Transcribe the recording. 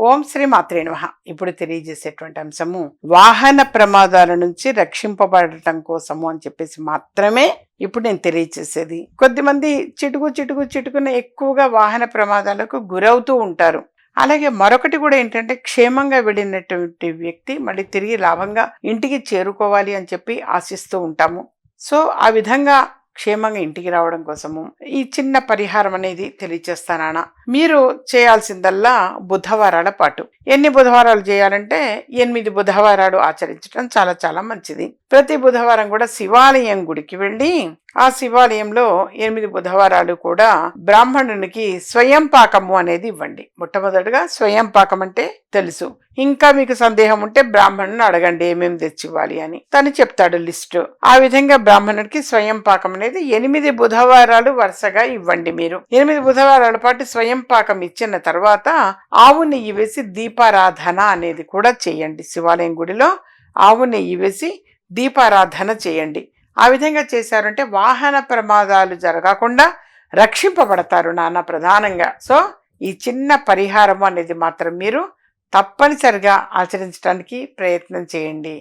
ఓం శ్రీ మాత్రే నమః. ఇప్పుడు తెలియజేసేటువంటి అంశము వాహన ప్రమాదాల నుంచి రక్షింపబడటం కోసము అని చెప్పేసి మాత్రమే ఇప్పుడు నేను తెలియజేసేది. కొద్దిమంది చిటుకున ఎక్కువగా వాహన ప్రమాదాలకు గురవుతూ ఉంటారు. అలాగే మరొకటి కూడా ఏంటంటే, క్షేమంగా వెళ్ళినటువంటి వ్యక్తి మళ్ళీ తిరిగి లాభంగా ఇంటికి చేరుకోవాలి అని చెప్పి ఆశిస్తూ ఉంటాము. సో ఆ విధంగా క్షేమంగా ఇంటికి రావడం కోసము ఈ చిన్న పరిహారం అనేది తెలియచేస్తానా. మీరు చేయాల్సిందల్లా బుధవారాల పాటు. ఎన్ని బుధవారాలు చేయాలంటే 8 బుధవారాలు ఆచరించడం చాలా చాలా మంచిది. ప్రతి బుధవారం కూడా శివాలయం గుడికి వెళ్ళి ఆ శివాలయంలో 8 బుధవారాలు కూడా బ్రాహ్మణునికి స్వయం పాకము అనేది ఇవ్వండి. మొట్టమొదటిగా స్వయం పాకం అంటే తెలుసు. ఇంకా మీకు సందేహం ఉంటే బ్రాహ్మణుని అడగండి ఏమేమి తెచ్చివ్వాలి అని. తను చెప్తాడు లిస్టు. ఆ విధంగా బ్రాహ్మణుడికి స్వయం పాకం అనేది 8 బుధవారాలు వరుసగా ఇవ్వండి. మీరు 8 బుధవారాల పాటు స్వయం పాకం ఇచ్చిన తర్వాత ఆవు నెయ్యి వేసి దీపారాధన అనేది కూడా చేయండి. శివాలయం గుడిలో ఆవు నెయ్యి వేసి దీపారాధన చేయండి. ఆ విధంగా చేశారంటే వాహన ప్రమాదాలు జరగకుండా రక్షింపబడతారు నాన్న ప్రధానంగా. సో ఈ చిన్న పరిహారం అనేది మాత్రం మీరు తప్పనిసరిగా ఆచరించడానికి ప్రయత్నం చేయండి.